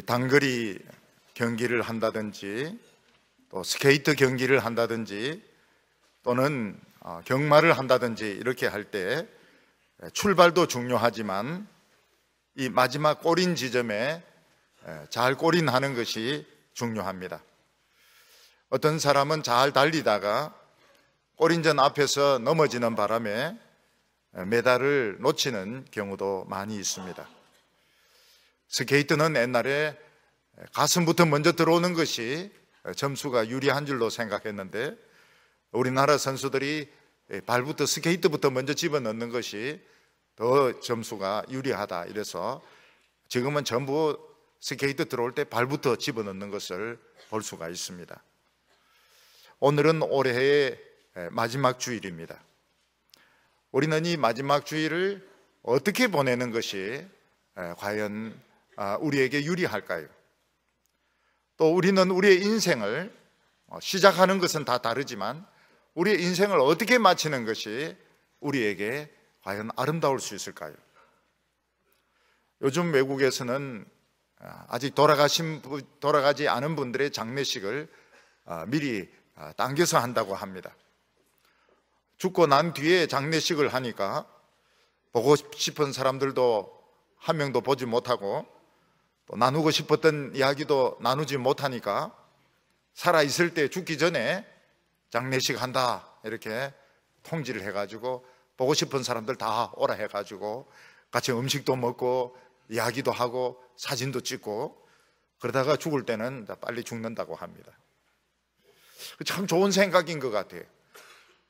단거리 경기를 한다든지 또 스케이트 경기를 한다든지 또는 경마를 한다든지 이렇게 할 때 출발도 중요하지만 이 마지막 골인 지점에 잘 골인하는 것이 중요합니다. 어떤 사람은 잘 달리다가 골인전 앞에서 넘어지는 바람에 메달을 놓치는 경우도 많이 있습니다. 스케이트는 옛날에 가슴부터 먼저 들어오는 것이 점수가 유리한 줄로 생각했는데 우리나라 선수들이 발부터 스케이트부터 먼저 집어넣는 것이 더 점수가 유리하다 이래서 지금은 전부 스케이트 들어올 때 발부터 집어넣는 것을 볼 수가 있습니다. 오늘은 올해의 마지막 주일입니다. 우리는 이 마지막 주일을 어떻게 보내는 것이 과연 우리에게 유리할까요? 또 우리는 우리의 인생을 시작하는 것은 다 다르지만 우리의 인생을 어떻게 마치는 것이 우리에게 과연 아름다울 수 있을까요? 요즘 외국에서는 아직 돌아가지 않은 분들의 장례식을 미리 당겨서 한다고 합니다. 죽고 난 뒤에 장례식을 하니까 보고 싶은 사람들도 한 명도 보지 못하고 또 나누고 싶었던 이야기도 나누지 못하니까 살아있을 때 죽기 전에 장례식 한다 이렇게 통지를 해가지고 보고 싶은 사람들 다 오라 해가지고 같이 음식도 먹고 이야기도 하고 사진도 찍고 그러다가 죽을 때는 빨리 죽는다고 합니다. 참 좋은 생각인 것 같아요.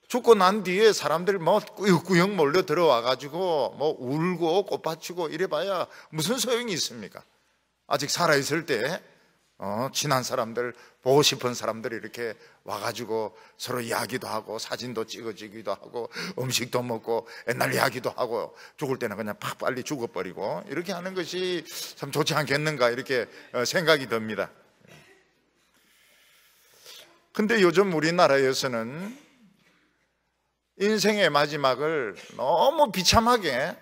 죽고 난 뒤에 사람들 뭐 꾸역꾸역 몰려 들어와가지고 뭐 울고 꽃받치고 이래봐야 무슨 소용이 있습니까? 아직 살아있을 때 친한 사람들, 보고 싶은 사람들이 이렇게 와가지고 서로 이야기도 하고 사진도 찍어주기도 하고 음식도 먹고 옛날 이야기도 하고 죽을 때는 그냥 팍 빨리 죽어버리고 이렇게 하는 것이 참 좋지 않겠는가 이렇게 생각이 듭니다. 근데 요즘 우리나라에서는 인생의 마지막을 너무 비참하게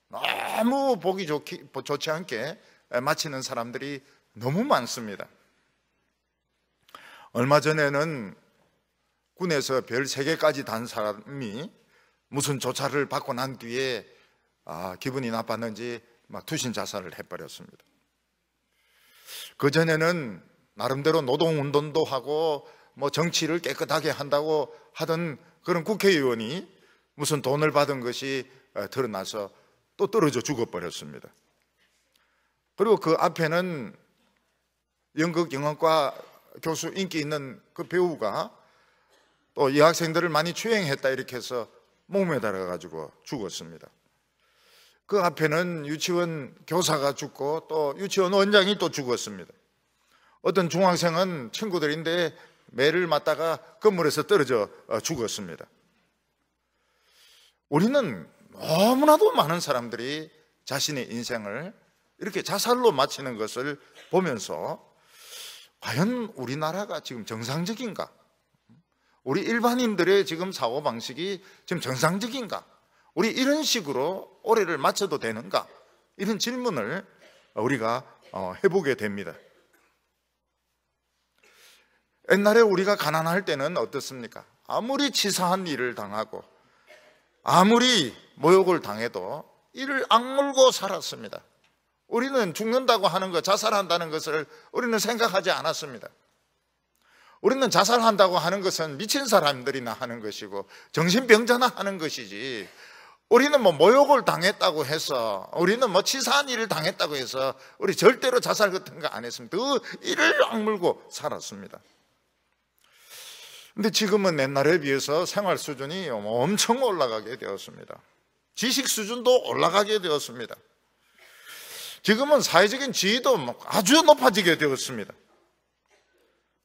너무 보기 좋지 않게 마치는 사람들이 너무 많습니다. 얼마 전에는 군에서 별 3개까지 단 사람이 무슨 조차를 받고 난 뒤에 기분이 나빴는지 막 투신 자살을 해버렸습니다. 그전에는 나름대로 노동운동도 하고 뭐 정치를 깨끗하게 한다고 하던 그런 국회의원이 무슨 돈을 받은 것이 드러나서 또 떨어져 죽어버렸습니다. 그리고 그 앞에는 연극 영화과 교수 인기 있는 그 배우가 또 여학생들을 많이 추행했다 이렇게 해서 목매 달아가지고 죽었습니다. 그 앞에는 유치원 교사가 죽고 또 유치원 원장이 또 죽었습니다. 어떤 중학생은 친구들인데 매를 맞다가 건물에서 떨어져 죽었습니다. 우리는 너무나도 많은 사람들이 자신의 인생을 이렇게 자살로 마치는 것을 보면서 과연 우리나라가 지금 정상적인가? 우리 일반인들의 지금 사고방식이 지금 정상적인가? 우리 이런 식으로 올해를 마쳐도 되는가? 이런 질문을 우리가 해보게 됩니다. 옛날에 우리가 가난할 때는 어떻습니까? 아무리 치사한 일을 당하고 아무리 모욕을 당해도 이를 악물고 살았습니다. 우리는 죽는다고 하는 것, 자살한다는 것을 우리는 생각하지 않았습니다. 우리는 자살한다고 하는 것은 미친 사람들이나 하는 것이고 정신병자나 하는 것이지 우리는 뭐 모욕을 당했다고 해서 우리는 뭐 치사한 일을 당했다고 해서 우리 절대로 자살 같은 거 안 했습니다. 그 이를 악물고 살았습니다. 근데 지금은 옛날에 비해서 생활 수준이 엄청 올라가게 되었습니다. 지식 수준도 올라가게 되었습니다. 지금은 사회적인 지위도 아주 높아지게 되었습니다.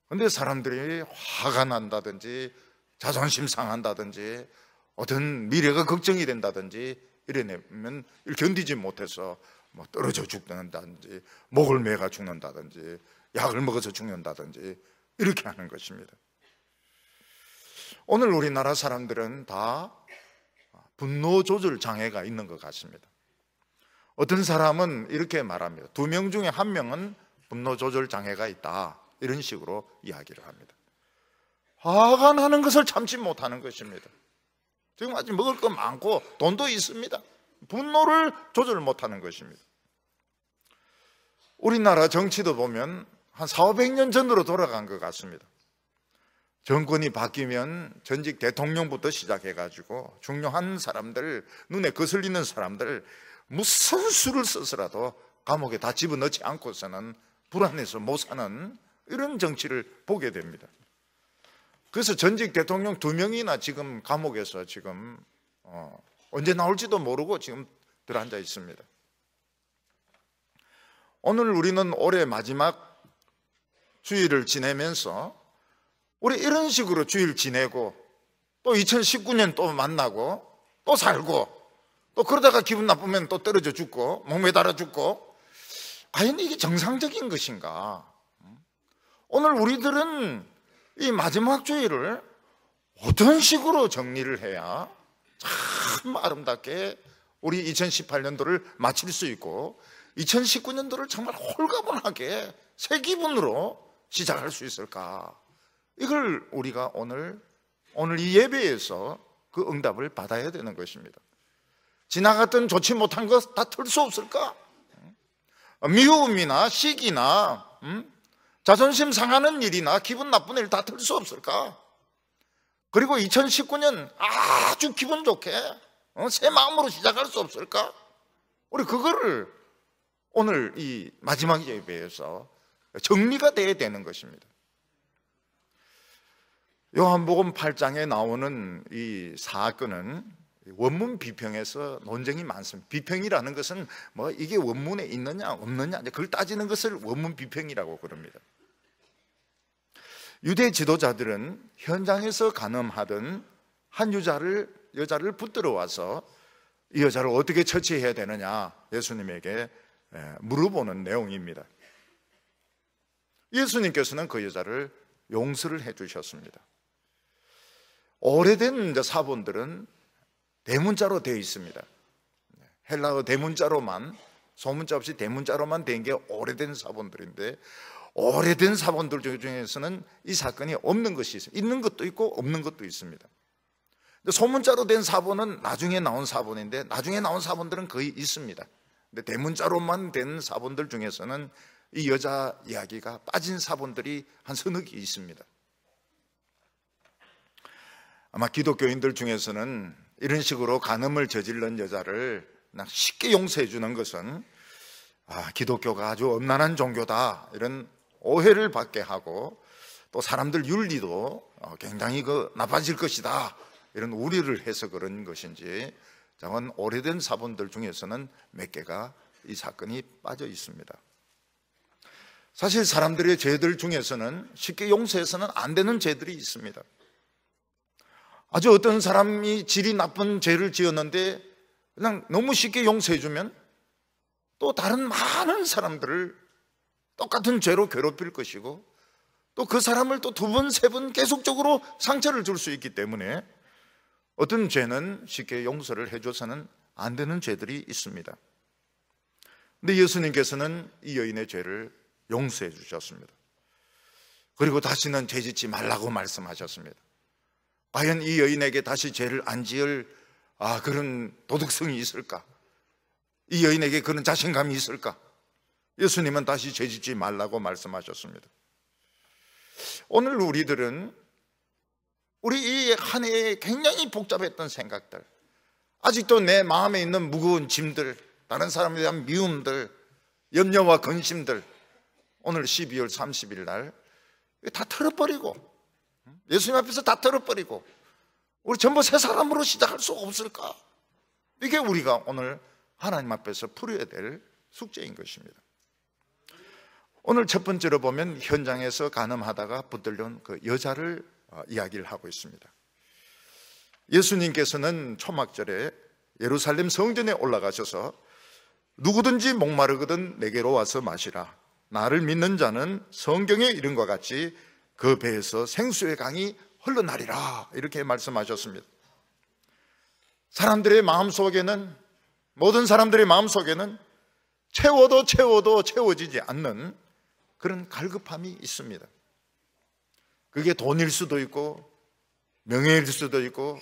그런데 사람들이 화가 난다든지 자존심 상한다든지 어떤 미래가 걱정이 된다든지 이래내면 견디지 못해서 뭐 떨어져 죽는다든지 목을 매가 죽는다든지 약을 먹어서 죽는다든지 이렇게 하는 것입니다. 오늘 우리나라 사람들은 다 분노 조절 장애가 있는 것 같습니다. 어떤 사람은 이렇게 말합니다. 2명 중에 1명은 분노 조절 장애가 있다, 이런 식으로 이야기를 합니다. 화가 나는 것을 참지 못하는 것입니다. 지금 아직 먹을 거 많고 돈도 있습니다. 분노를 조절 못하는 것입니다. 우리나라 정치도 보면 한 400~500년 전으로 돌아간 것 같습니다. 정권이 바뀌면 전직 대통령부터 시작해가지고 중요한 사람들, 눈에 거슬리는 사람들 무슨 수를 써서라도 감옥에 다 집어넣지 않고서는 불안해서 못 사는 이런 정치를 보게 됩니다. 그래서 전직 대통령 2명이나 지금 감옥에서 지금 언제 나올지도 모르고 지금 들어앉아 있습니다. 오늘 우리는 올해 마지막 주일을 지내면서 우리 이런 식으로 주일 지내고 또 2019년 또 만나고 또 살고 또 그러다가 기분 나쁘면 또 떨어져 죽고 목매달아 죽고, 과연 이게 정상적인 것인가? 오늘 우리들은 이 마지막 주일을 어떤 식으로 정리를 해야 참 아름답게 우리 2018년도를 마칠 수 있고 2019년도를 정말 홀가분하게 새 기분으로 시작할 수 있을까? 이걸 우리가 오늘 이 예배에서 그 응답을 받아야 되는 것입니다. 지나갔던 좋지 못한 것 다 틀 수 없을까? 미움이나 시기나 자존심 상하는 일이나 기분 나쁜 일 다 틀 수 없을까? 그리고 2019년 아주 기분 좋게 새 마음으로 시작할 수 없을까? 우리 그거를 오늘 이 마지막 예배에서 정리가 돼야 되는 것입니다. 요한복음 8장에 나오는 이 사건은 원문 비평에서 논쟁이 많습니다. 비평이라는 것은 뭐 이게 원문에 있느냐 없느냐 그걸 따지는 것을 원문 비평이라고 그럽니다. 유대 지도자들은 현장에서 간음하던 한 여자를 붙들어 와서 이 여자를 어떻게 처치해야 되느냐 예수님에게 물어보는 내용입니다. 예수님께서는 그 여자를 용서를 해 주셨습니다. 오래된 사본들은 대문자로 되어 있습니다. 헬라어 대문자로만, 소문자 없이 대문자로만 된 게 오래된 사본들인데, 오래된 사본들 중에서는 이 사건이 없는 것이 있어요. 있는 것도 있고 없는 것도 있습니다. 소문자로 된 사본은 나중에 나온 사본인데, 나중에 나온 사본들은 거의 있습니다. 근데 대문자로만 된 사본들 중에서는 이 여자 이야기가 빠진 사본들이 한 서너 개 있습니다. 아마 기독교인들 중에서는 이런 식으로 간음을 저지른 여자를 그냥 쉽게 용서해 주는 것은 기독교가 아주 엄난한 종교다, 이런 오해를 받게 하고, 또 사람들 윤리도 굉장히 나빠질 것이다, 이런 우려를 해서 그런 것인지, 정말 오래된 사본들 중에서는 몇 개가 이 사건이 빠져 있습니다. 사실 사람들의 죄들 중에서는 쉽게 용서해서는 안 되는 죄들이 있습니다. 아주 어떤 사람이 질이 나쁜 죄를 지었는데 그냥 너무 쉽게 용서해주면 또 다른 많은 사람들을 똑같은 죄로 괴롭힐 것이고, 또 그 사람을 또 2번, 3번 계속적으로 상처를 줄 수 있기 때문에 어떤 죄는 쉽게 용서를 해줘서는 안 되는 죄들이 있습니다. 근데 예수님께서는 이 여인의 죄를 용서해 주셨습니다. 그리고 다시는 죄 짓지 말라고 말씀하셨습니다. 과연 이 여인에게 다시 죄를 안 지을 그런 도덕성이 있을까? 이 여인에게 그런 자신감이 있을까? 예수님은 다시 죄 짓지 말라고 말씀하셨습니다. 오늘 우리들은 우리 이 한 해에 굉장히 복잡했던 생각들, 아직도 내 마음에 있는 무거운 짐들, 다른 사람에 대한 미움들, 염려와 근심들, 오늘 12월 30일 날 다 털어버리고, 예수님 앞에서 다 털어버리고 우리 전부 새 사람으로 시작할 수 없을까? 이게 우리가 오늘 하나님 앞에서 풀어야 될 숙제인 것입니다. 오늘 첫 번째로 보면 현장에서 간음하다가 붙들려온 그 여자를 이야기를 하고 있습니다. 예수님께서는 초막절에 예루살렘 성전에 올라가셔서 누구든지 목마르거든 내게로 와서 마시라. 나를 믿는 자는 성경에 이른 것 같이 그 배에서 생수의 강이 흘러나리라, 이렇게 말씀하셨습니다. 사람들의 마음속에는, 모든 사람들의 마음속에는 채워도 채워지지 않는 그런 갈급함이 있습니다. 그게 돈일 수도 있고 명예일 수도 있고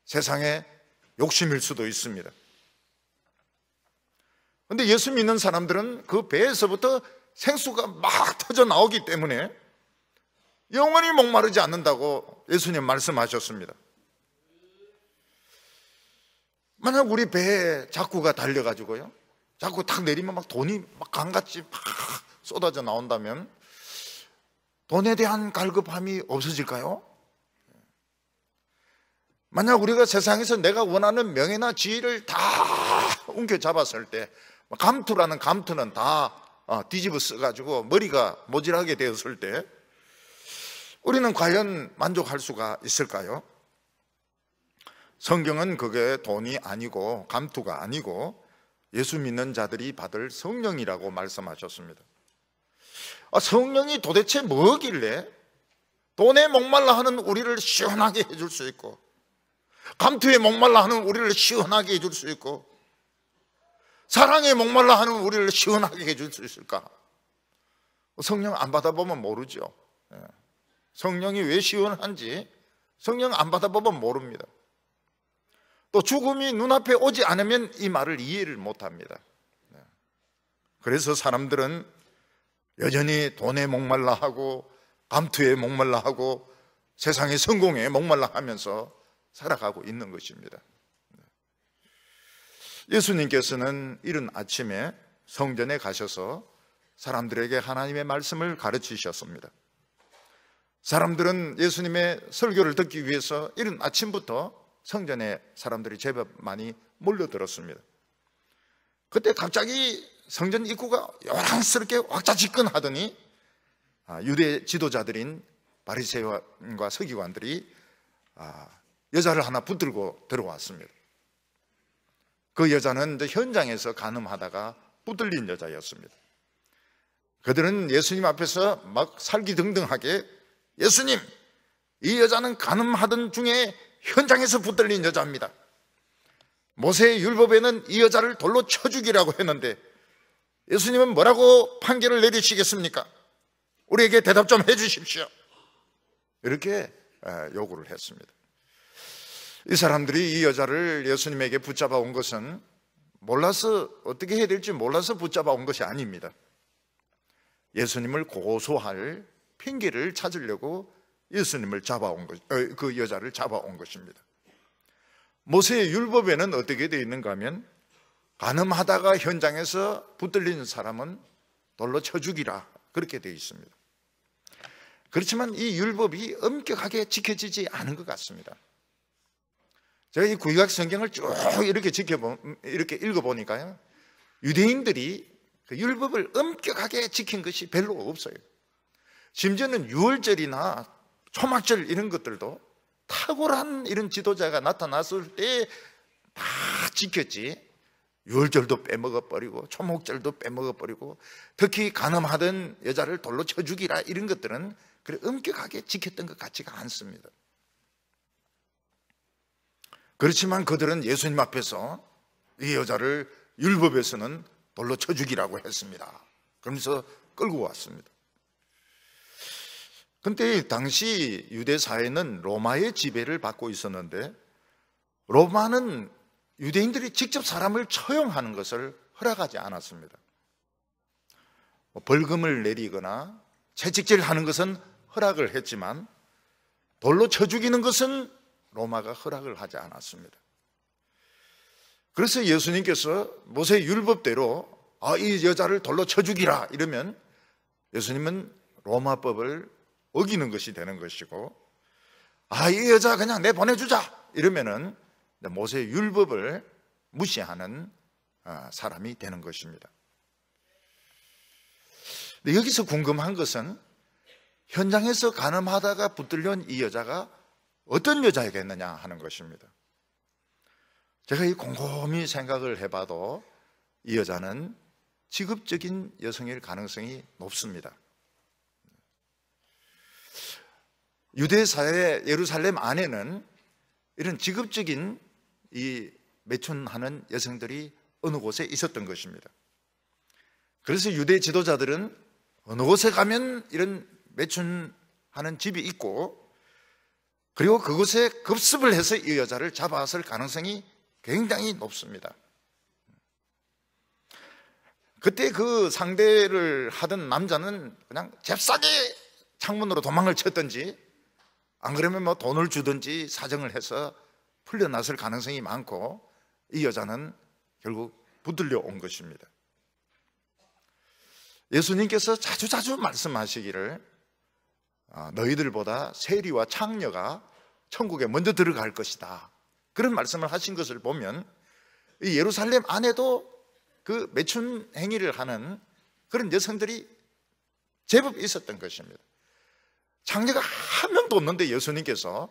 세상의 욕심일 수도 있습니다. 그런데 예수 믿는 사람들은 그 배에서부터 생수가 막 터져 나오기 때문에 영원히 목마르지 않는다고 예수님 말씀하셨습니다. 만약 우리 배에 자꾸가 달려가지고요, 자꾸 탁 내리면 막 돈이 막 강같이 막 쏟아져 나온다면 돈에 대한 갈급함이 없어질까요? 만약 우리가 세상에서 내가 원하는 명예나 지위를 다 움켜잡았을 때, 감투라는 감투는 다 뒤집어 써가지고 머리가 모질하게 되었을 때 우리는 과연 만족할 수가 있을까요? 성경은 그게 돈이 아니고 감투가 아니고 예수 믿는 자들이 받을 성령이라고 말씀하셨습니다. 성령이 도대체 뭐길래 돈에 목말라 하는 우리를 시원하게 해줄 수 있고 감투에 목말라 하는 우리를 시원하게 해줄 수 있고 사랑에 목말라 하는 우리를 시원하게 해줄 수 있을까? 성령 안 받아보면 모르죠. 성령이 왜 시원한지 성령 안 받아보면 모릅니다. 또 죽음이 눈앞에 오지 않으면 이 말을 이해를 못합니다. 그래서 사람들은 여전히 돈에 목말라 하고 감투에 목말라 하고 세상의 성공에 목말라 하면서 살아가고 있는 것입니다. 예수님께서는 이른 아침에 성전에 가셔서 사람들에게 하나님의 말씀을 가르치셨습니다. 사람들은 예수님의 설교를 듣기 위해서 이른 아침부터 성전에 사람들이 제법 많이 몰려들었습니다. 그때 갑자기 성전 입구가 요란스럽게 왁자지껄하더니 유대 지도자들인 바리새인과 서기관들이 여자를 하나 붙들고 들어왔습니다. 그 여자는 현장에서 간음하다가 붙들린 여자였습니다. 그들은 예수님 앞에서 막 살기등등하게 예수님, 이 여자는 간음하던 중에 현장에서 붙들린 여자입니다. 모세의 율법에는 이 여자를 돌로 쳐 죽이라고 했는데 예수님은 뭐라고 판결을 내리시겠습니까? 우리에게 대답 좀 해주십시오. 이렇게 요구를 했습니다. 이 사람들이 이 여자를 예수님에게 붙잡아 온 것은 몰라서 어떻게 해야 될지 몰라서 붙잡아 온 것이 아닙니다. 예수님을 고소할 핑계를 찾으려고 예수님을 그 여자를 잡아온 것입니다. 모세의 율법에는 어떻게 되어 있는가 하면 간음하다가 현장에서 붙들린 사람은 돌로 쳐 죽이라 그렇게 되어 있습니다. 그렇지만 이 율법이 엄격하게 지켜지지 않은 것 같습니다. 제가 이 구약 성경을 쭉 이렇게 읽어보니까요, 유대인들이 그 율법을 엄격하게 지킨 것이 별로 없어요. 심지어는 유월절이나 초막절 이런 것들도 탁월한 이런 지도자가 나타났을 때 다 지켰지, 유월절도 빼먹어버리고 초목절도 빼먹어버리고 특히 간음하던 여자를 돌로 쳐 죽이라 이런 것들은 그래 엄격하게 지켰던 것 같지가 않습니다. 그렇지만 그들은 예수님 앞에서 이 여자를 율법에서는 돌로 쳐 죽이라고 했습니다. 그러면서 끌고 왔습니다. 그런데 당시 유대 사회는 로마의 지배를 받고 있었는데 로마는 유대인들이 직접 사람을 처형하는 것을 허락하지 않았습니다. 벌금을 내리거나 채찍질하는 것은 허락을 했지만 돌로 쳐 죽이는 것은 로마가 허락을 하지 않았습니다. 그래서 예수님께서 모세 율법대로 이 여자를 돌로 쳐 죽이라 이러면 예수님은 로마법을 어기는 것이 되는 것이고, 이 여자 그냥 내보내주자 이러면은 모세의 율법을 무시하는 사람이 되는 것입니다. 근데 여기서 궁금한 것은 현장에서 간음하다가 붙들려온 이 여자가 어떤 여자이겠느냐 하는 것입니다. 제가 이 곰곰이 생각을 해봐도 이 여자는 직업적인 여성일 가능성이 높습니다. 유대 사회 예루살렘 안에는 이런 직업적인 이 매춘하는 여성들이 어느 곳에 있었던 것입니다. 그래서 유대 지도자들은 어느 곳에 가면 이런 매춘하는 집이 있고, 그리고 그곳에 급습을 해서 이 여자를 잡아왔을 가능성이 굉장히 높습니다. 그때 그 상대를 하던 남자는 그냥 잽싸게 창문으로 도망을 쳤든지, 안 그러면 뭐 돈을 주든지 사정을 해서 풀려났을 가능성이 많고, 이 여자는 결국 붙들려 온 것입니다. 예수님께서 자주 말씀하시기를 너희들보다 세리와 창녀가 천국에 먼저 들어갈 것이다, 그런 말씀을 하신 것을 보면 이 예루살렘 안에도 그 매춘 행위를 하는 그런 여성들이 제법 있었던 것입니다. 창녀가 한 명도 없는데 예수님께서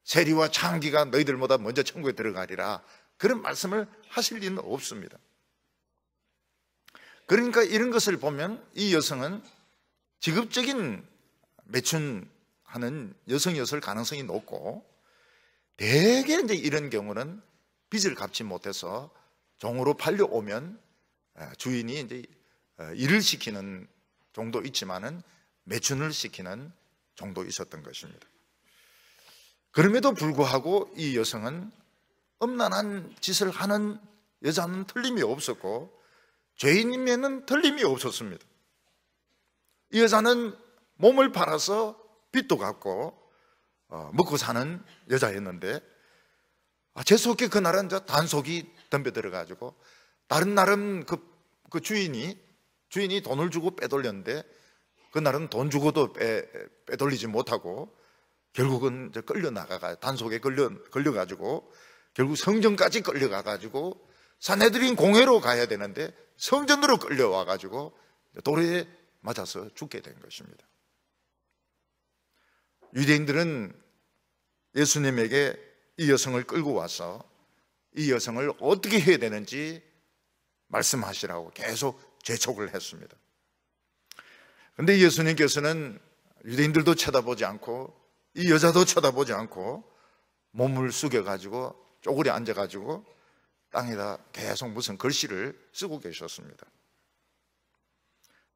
세리와 창기가 너희들보다 먼저 천국에 들어가리라, 그런 말씀을 하실 리는 없습니다. 그러니까 이런 것을 보면 이 여성은 직업적인 매춘하는 여성이었을 가능성이 높고, 대개 이제 이런 경우는 빚을 갚지 못해서 종으로 팔려오면 주인이 이제 일을 시키는 정도 있지만은 매춘을 시키는 정도 있었던 것입니다. 그럼에도 불구하고 이 여성은 음란한 짓을 하는 여자는 틀림이 없었고, 죄인임에는 틀림이 없었습니다. 이 여자는 몸을 팔아서 빚도 갚고 먹고 사는 여자였는데, 재수없게 그날은 단속이 덤벼들어가지고 다른 날은 그 주인이 돈을 주고 빼돌렸는데, 그날은 돈 주고도 빼돌리지 못하고 결국은 이제 끌려나가가 단속에 걸려가지고 결국 성전까지 끌려가가지고 산헤드린 공회로 가야 되는데 성전으로 끌려와가지고 돌에 맞아서 죽게 된 것입니다. 유대인들은 예수님에게 이 여성을 끌고 와서 이 여성을 어떻게 해야 되는지 말씀하시라고 계속 재촉을 했습니다. 그런데 예수님께서는 유대인들도 쳐다보지 않고 이 여자도 쳐다보지 않고 몸을 숙여가지고 쪼그려 앉아가지고 땅에다 계속 무슨 글씨를 쓰고 계셨습니다.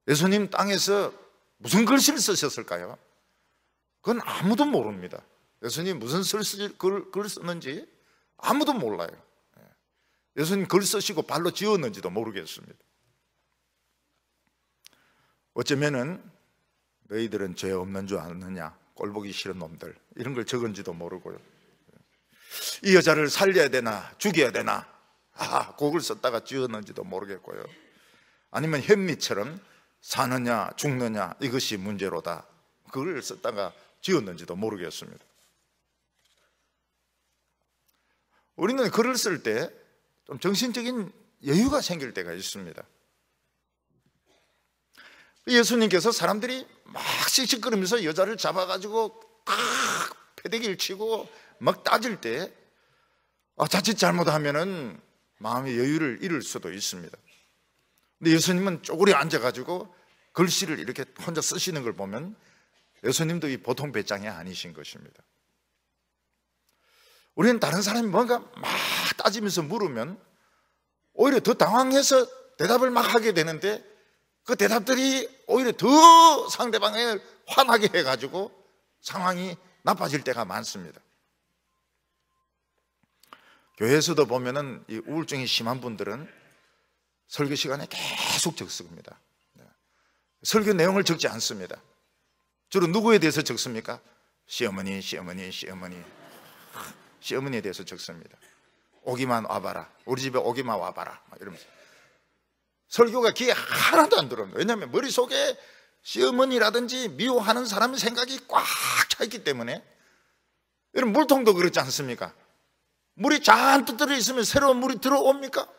예수님 땅에서 무슨 글씨를 쓰셨을까요? 그건 아무도 모릅니다. 예수님 무슨 글 썼는지 아무도 몰라요. 예수님 글 쓰시고 발로 지었는지도 모르겠습니다. 어쩌면은 너희들은 죄 없는 줄 아느냐, 꼴보기 싫은 놈들, 이런 걸 적은지도 모르고요. 이 여자를 살려야 되나 죽여야 되나, 그걸 썼다가 지었는지도 모르겠고요. 아니면 현미처럼 사느냐 죽느냐 이것이 문제로다, 그걸 썼다가 지었는지도 모르겠습니다. 우리는 글을 쓸 때 좀 정신적인 여유가 생길 때가 있습니다. 예수님께서 사람들이 막 씩씩거리면서 여자를 잡아가지고 패대기를 치고 막 따질 때 자칫 잘못하면은 마음의 여유를 잃을 수도 있습니다. 근데 예수님은 쪼그려 앉아가지고 글씨를 이렇게 혼자 쓰시는 걸 보면 예수님도 이 보통 배짱이 아니신 것입니다. 우리는 다른 사람이 뭔가 막 따지면서 물으면 오히려 더 당황해서 대답을 막 하게 되는데, 그 대답들이 오히려 더 상대방을 화나게 해가지고 상황이 나빠질 때가 많습니다. 교회에서도 보면은 이 우울증이 심한 분들은 설교 시간에 계속 적습니다. 설교 내용을 적지 않습니다. 주로 누구에 대해서 적습니까? 시어머니에 대해서 적습니다. 오기만 와봐라, 우리 집에 오기만 와봐라, 이러면서 설교가 귀에 하나도 안 들어옵니다. 왜냐하면 머릿속에 시어머니라든지 미워하는 사람의 생각이 꽉 차 있기 때문에. 여러분, 물통도 그렇지 않습니까? 물이 잔뜩 들어있으면 새로운 물이 들어옵니까?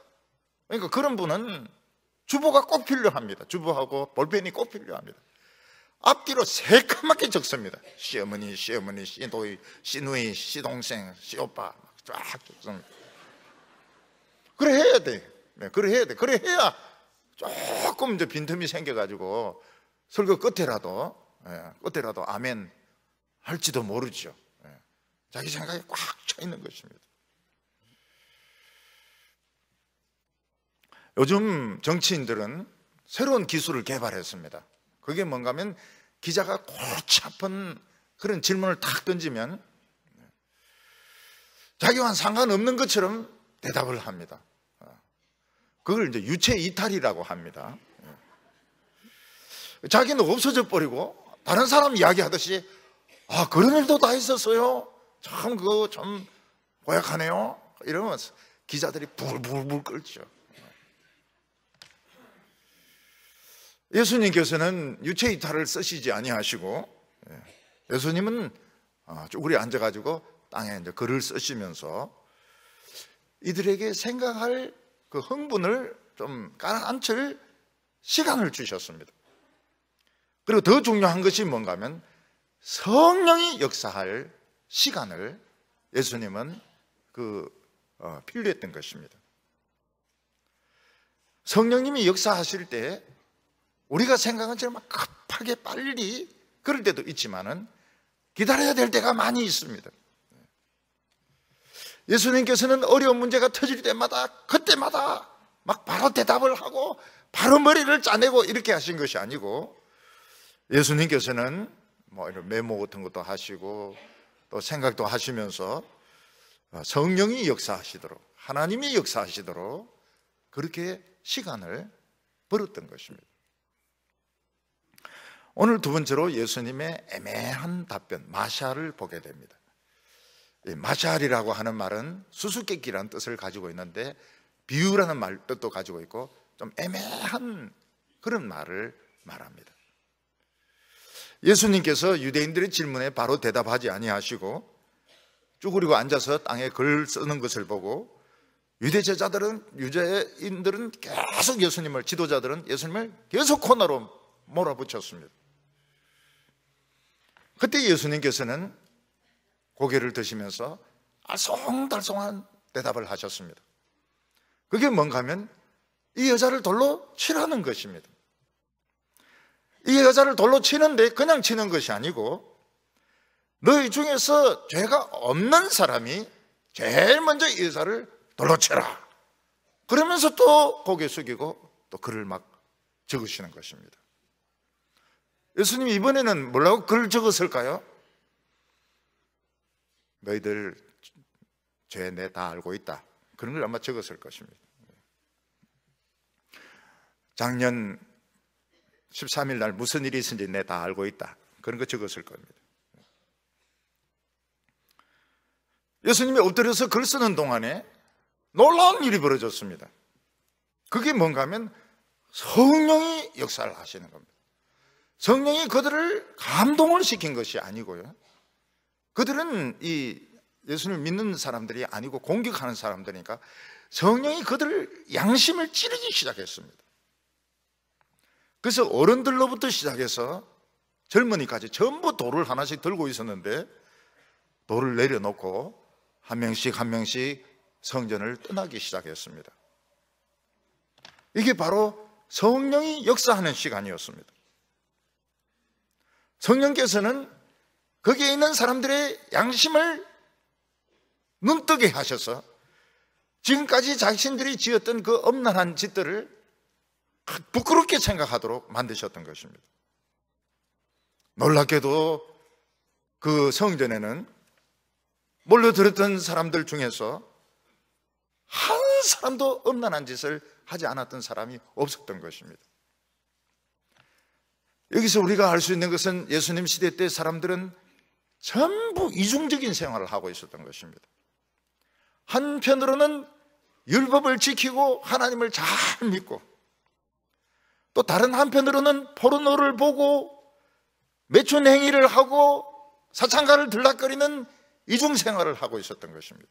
그러니까 그런 분은 주보가 꼭 필요합니다. 주보하고 볼펜이 꼭 필요합니다. 앞뒤로 새까맣게 적습니다. 시어머니, 시누이, 시동생, 시오빠 쫙 적습니다. 그래 해야 돼. 그래 해야 돼. 그래 해야 조금 이제 빈틈이 생겨가지고 설교 끝에라도 아멘 할지도 모르죠. 자기 생각이 꽉 차 있는 것입니다. 요즘 정치인들은 새로운 기술을 개발했습니다. 그게 뭔가 하면 기자가 골치 아픈 그런 질문을 탁 던지면 자기와는 상관없는 것처럼 대답을 합니다. 그걸 이제 유체 이탈이라고 합니다. 자기는 없어져 버리고 다른 사람 이야기하듯이 그런 일도 다 있었어요. 참 그거 좀 고약하네요. 이러면서 기자들이 불불불 끓죠. 예수님께서는 유체 이탈을 쓰시지 아니하시고 예수님은 쭈그리 앉아가지고 땅에 이제 글을 쓰시면서 이들에게 생각할 그 흥분을 좀 가라앉힐 시간을 주셨습니다. 그리고 더 중요한 것이 뭔가 하면 성령이 역사할 시간을 예수님은 필요했던 것입니다. 성령님이 역사하실 때 우리가 생각한 것처럼 급하게 빨리 그럴 때도 있지만은 기다려야 될 때가 많이 있습니다. 예수님께서는 어려운 문제가 터질 때마다 그때마다 막 바로 대답을 하고 바로 머리를 짜내고 이렇게 하신 것이 아니고 예수님께서는 뭐 이런 메모 같은 것도 하시고 또 생각도 하시면서 성령이 역사하시도록 하나님이 역사하시도록 그렇게 시간을 벌었던 것입니다. 오늘 두 번째로 예수님의 애매한 답변 마샬을 보게 됩니다. 마샬이라고 하는 말은 수수께끼라는 뜻을 가지고 있는데 비유라는 뜻도 가지고 있고 좀 애매한 그런 말을 말합니다. 예수님께서 유대인들의 질문에 바로 대답하지 아니하시고 쭈그리고 앉아서 땅에 글 쓰는 것을 보고 유대인들은 계속 지도자들은 예수님을 계속 코너로 몰아붙였습니다. 그때 예수님께서는 고개를 드시면서 알쏭달쏭한 대답을 하셨습니다. 그게 뭔가 하면 이 여자를 돌로 치라는 것입니다. 이 여자를 돌로 치는데 그냥 치는 것이 아니고 너희 중에서 죄가 없는 사람이 제일 먼저 이 여자를 돌로 쳐라. 그러면서 또 고개 숙이고 또 글을 막 적으시는 것입니다. 예수님이 이번에는 뭐라고 글을 적었을까요? 너희들 죄 내 다 알고 있다. 그런 걸 아마 적었을 것입니다. 작년 13일 날 무슨 일이 있었는지 내 다 알고 있다. 그런 거 적었을 겁니다. 예수님이 엎드려서 글 쓰는 동안에 놀라운 일이 벌어졌습니다. 그게 뭔가 하면 성령이 역사를 하시는 겁니다. 성령이 그들을 감동을 시킨 것이 아니고요. 그들은 이 예수님을 믿는 사람들이 아니고 공격하는 사람들이니까 성령이 그들을 양심을 찌르기 시작했습니다. 그래서 어른들로부터 시작해서 젊은이까지 전부 돌을 하나씩 들고 있었는데 돌을 내려놓고 한 명씩 성전을 떠나기 시작했습니다. 이게 바로 성령이 역사하는 시간이었습니다. 성령께서는 거기에 있는 사람들의 양심을 눈뜨게 하셔서 지금까지 자신들이 지었던 그 엄란한 짓들을 부끄럽게 생각하도록 만드셨던 것입니다. 놀랍게도 그 성전에는 몰려들었던 사람들 중에서 한 사람도 엄란한 짓을 하지 않았던 사람이 없었던 것입니다. 여기서 우리가 알 수 있는 것은 예수님 시대 때 사람들은 전부 이중적인 생활을 하고 있었던 것입니다. 한편으로는 율법을 지키고 하나님을 잘 믿고 또 다른 한편으로는 포르노를 보고 매춘 행위를 하고 사창가를 들락거리는 이중생활을 하고 있었던 것입니다.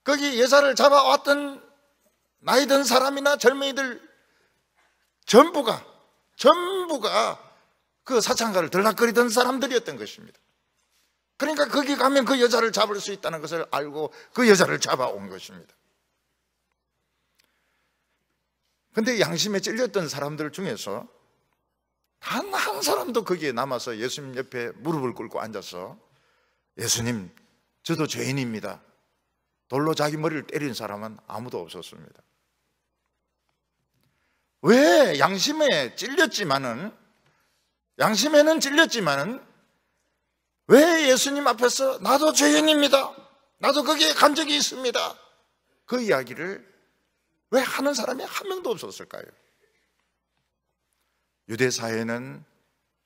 거기 여자를 잡아왔던 나이 든 사람이나 젊은이들 전부가 그 사창가를 들락거리던 사람들이었던 것입니다. 그러니까 거기 가면 그 여자를 잡을 수 있다는 것을 알고 그 여자를 잡아온 것입니다. 그런데 양심에 찔렸던 사람들 중에서 단 한 사람도 거기에 남아서 예수님 옆에 무릎을 꿇고 앉아서 예수님, 저도 죄인입니다. 돌로 자기 머리를 때린 사람은 아무도 없었습니다. 왜 양심에는 찔렸지만은 왜 예수님 앞에서 나도 죄인입니다, 나도 거기에 간 적이 있습니다, 그 이야기를 왜 하는 사람이 한 명도 없었을까요? 유대 사회는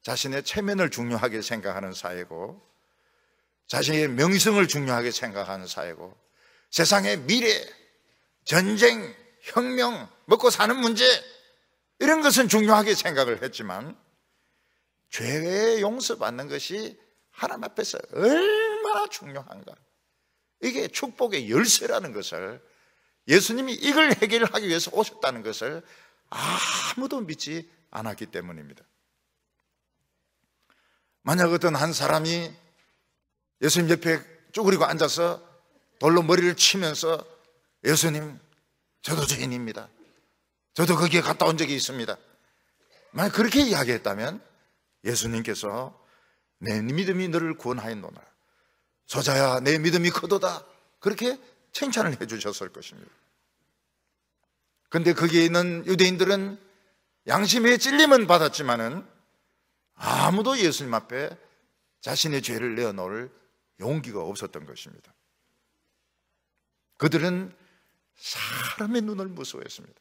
자신의 체면을 중요하게 생각하는 사회고, 자신의 명성을 중요하게 생각하는 사회고, 세상의 미래, 전쟁, 혁명, 먹고 사는 문제, 이런 것은 중요하게 생각을 했지만 죄의 용서받는 것이 하나님 앞에서 얼마나 중요한가, 이게 축복의 열쇠라는 것을, 예수님이 이걸 해결하기 위해서 오셨다는 것을 아무도 믿지 않았기 때문입니다. 만약 어떤 한 사람이 예수님 옆에 쭈그리고 앉아서 돌로 머리를 치면서 예수님, 저도 죄인입니다, 저도 거기에 갔다 온 적이 있습니다, 만약 그렇게 이야기했다면 예수님께서 내 믿음이 너를 구원하였노라, 저자야 내 믿음이 크도다, 그렇게 칭찬을 해주셨을 것입니다. 그런데 거기에 있는 유대인들은 양심의 찔림은 받았지만은 아무도 예수님 앞에 자신의 죄를 내어놓을 용기가 없었던 것입니다. 그들은 사람의 눈을 무서워했습니다.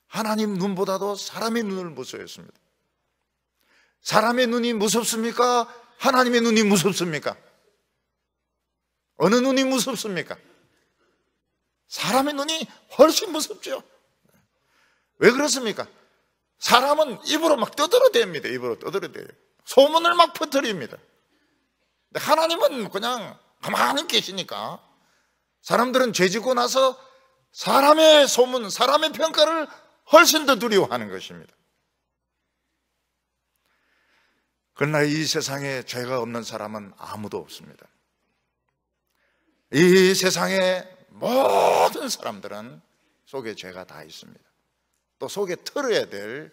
하나님 눈보다도 사람의 눈을 무서워했습니다. 사람의 눈이 무섭습니까? 하나님의 눈이 무섭습니까? 어느 눈이 무섭습니까? 사람의 눈이 훨씬 무섭죠. 왜 그렇습니까? 사람은 입으로 막 떠들어댑니다. 입으로 떠들어대요. 소문을 막 퍼뜨립니다. 근데 하나님은 그냥 가만히 계시니까 사람들은 죄 짓고 나서 사람의 소문, 사람의 평가를 훨씬 더 두려워하는 것입니다. 그러나 이 세상에 죄가 없는 사람은 아무도 없습니다. 이 세상의 모든 사람들은 속에 죄가 다 있습니다. 또 속에 털어야 될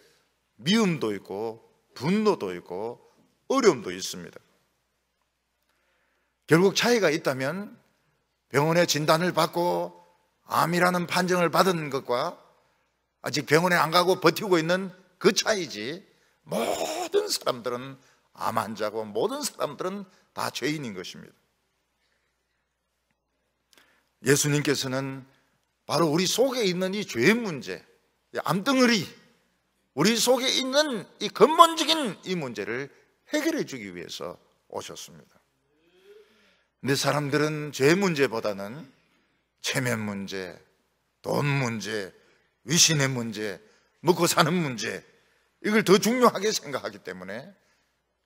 미움도 있고 분노도 있고 어려움도 있습니다. 결국 차이가 있다면 병원에 진단을 받고 암이라는 판정을 받은 것과 아직 병원에 안 가고 버티고 있는 그 차이지, 모든 사람들은 암 환자고 모든 사람들은 다 죄인인 것입니다. 예수님께서는 바로 우리 속에 있는 이 죄의 문제, 이 암덩어리, 우리 속에 있는 이 근본적인 이 문제를 해결해 주기 위해서 오셨습니다. 근데 사람들은 죄 문제보다는 체면 문제, 돈 문제, 위신의 문제, 먹고 사는 문제, 이걸 더 중요하게 생각하기 때문에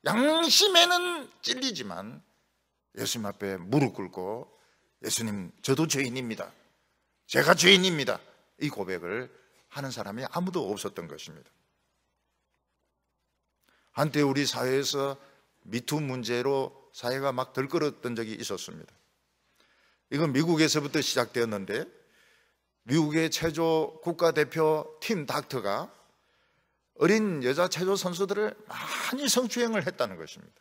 양심에는 찔리지만 예수님 앞에 무릎 꿇고 예수님, 저도 죄인입니다, 제가 죄인입니다, 이 고백을 하는 사람이 아무도 없었던 것입니다. 한때 우리 사회에서 미투 문제로 사회가 막 들끓었던 적이 있었습니다. 이건 미국에서부터 시작되었는데, 미국의 체조 국가대표 팀 닥터가 어린 여자 체조 선수들을 많이 성추행을 했다는 것입니다.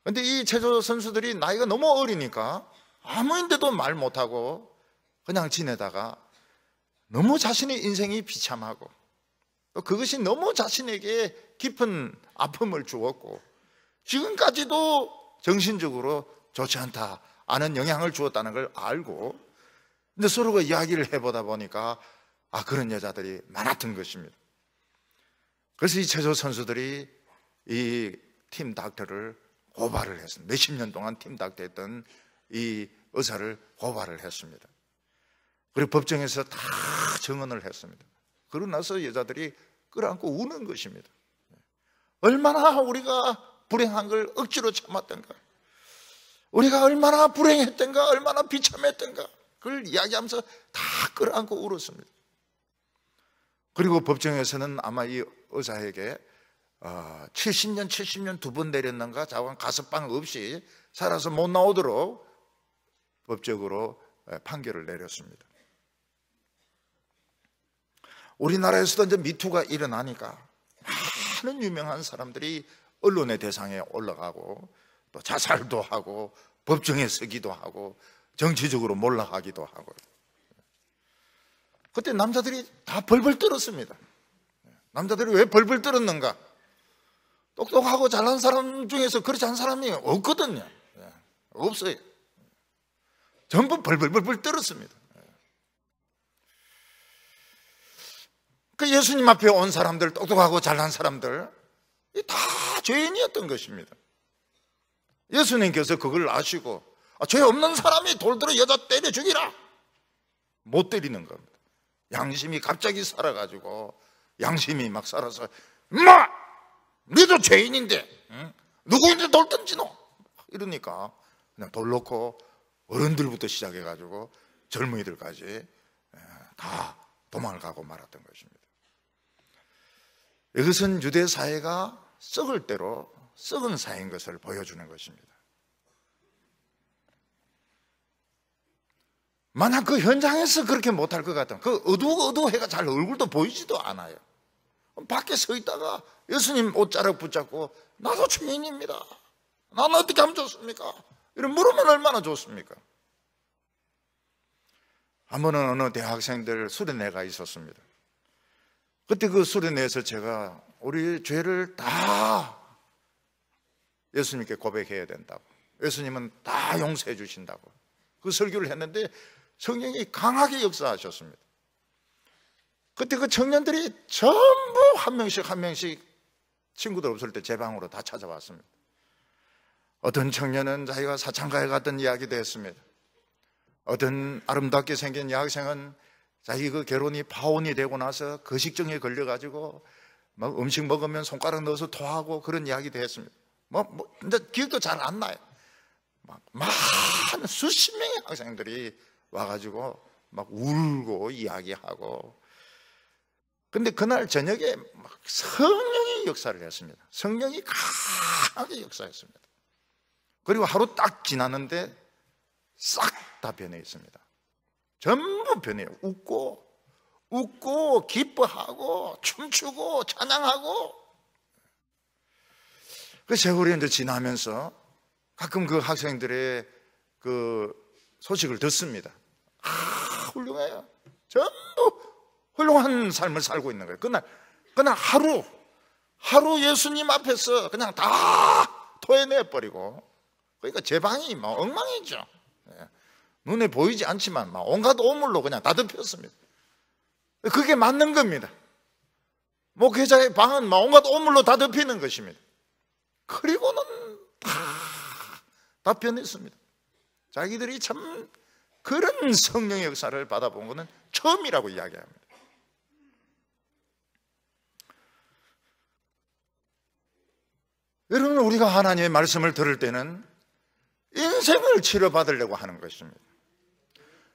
그런데 이 체조 선수들이 나이가 너무 어리니까 아무인데도 말 못하고 그냥 지내다가 너무 자신의 인생이 비참하고 또 그것이 너무 자신에게 깊은 아픔을 주었고 지금까지도 정신적으로 좋지 않다, 아는 영향을 주었다는 걸 알고, 근데 서로가 이야기를 해보다 보니까 그런 여자들이 많았던 것입니다. 그래서 이 체조 선수들이 이 팀 닥터를 고발을 했습니다. 몇십 년 동안 팀 닥터 했던 이 의사를 고발을 했습니다. 그리고 법정에서 다 증언을 했습니다. 그러고 나서 여자들이 끌어안고 우는 것입니다. 얼마나 우리가 불행한 걸 억지로 참았던가, 우리가 얼마나 불행했던가, 얼마나 비참했던가, 그걸 이야기하면서 다 끌어안고 울었습니다. 그리고 법정에서는 아마 이 의사에게 70년 두 번 내렸는가, 자관 가석방 없이 살아서 못 나오도록 법적으로 판결을 내렸습니다. 우리나라에서도 이제 미투가 일어나니까 많은 유명한 사람들이 언론의 대상에 올라가고 또 자살도 하고 법정에 서기도 하고 정치적으로 몰락하기도 하고, 그때 남자들이 다 벌벌 떨었습니다. 남자들이 왜 벌벌 떨었는가? 똑똑하고 잘난 사람 중에서 그렇지 않은 사람이 없거든요. 없어요. 전부 벌벌벌 떨었습니다. 그 예수님 앞에 온 사람들, 똑똑하고 잘난 사람들, 다 죄인이었던 것입니다. 예수님께서 그걸 아시고, 죄 없는 사람이 돌들어 여자 때려 죽이라, 못 때리는 겁니다. 양심이 갑자기 살아가지고, 양심이 막 살아서, 엄마! 너도 죄인인데, 응? 누구인데 돌 던지노? 이러니까 그냥 돌 놓고 어른들부터 시작해가지고 젊은이들까지 다 도망을 가고 말았던 것입니다. 이것은 유대 사회가 썩을 대로 썩은 사회인 것을 보여주는 것입니다. 만약 그 현장에서 그렇게 못할 것 같으면, 그 어두워해가 잘 얼굴도 보이지도 않아요. 밖에 서 있다가 예수님 옷자락 붙잡고 나도 죄인입니다, 나는 어떻게 하면 좋습니까? 이런 물으면 얼마나 좋습니까? 한 번은 어느 대학생들 수련회가 있었습니다. 그때 그 수련회에서 제가 우리 죄를 다 예수님께 고백해야 된다고, 예수님은 다 용서해 주신다고 그 설교를 했는데 성령이 강하게 역사하셨습니다. 그때 그 청년들이 전부 한 명씩 친구들 없을 때 제 방으로 다 찾아왔습니다. 어떤 청년은 자기가 사창가에 갔던 이야기도 했습니다. 어떤 아름답게 생긴 여학생은 자기 그 결혼이 파혼이 되고 나서 거식증에 걸려가지고 막 음식 먹으면 손가락 넣어서 토하고 그런 이야기도 했습니다. 이제 기억도 잘 안 나요. 막 많은 수십 명의 학생들이 와가지고 막 울고 이야기하고. 근데 그날 저녁에 막 성령이 역사를 했습니다. 성령이 강하게 역사했습니다. 그리고 하루 딱 지났는데 싹 다 변해 있습니다. 전부 변해요. 웃고 기뻐하고 춤추고 찬양하고. 그 세월이 이제 지나면서 가끔 그 학생들의 그 소식을 듣습니다. 훌륭해요. 전부 훌륭한 삶을 살고 있는 거예요. 그날 하루 예수님 앞에서 그냥 다 토해내버리고. 그러니까 제 방이 막 엉망이죠. 눈에 보이지 않지만 막 온갖 오물로 그냥 다 덮였습니다. 그게 맞는 겁니다. 목회자의 방은 막 온갖 오물로 다 덮이는 것입니다. 그리고는 다 변했습니다. 자기들이 참 그런 성령의 역사를 받아본 것은 처음이라고 이야기합니다. 여러분, 우리가 하나님의 말씀을 들을 때는 인생을 치료받으려고 하는 것입니다.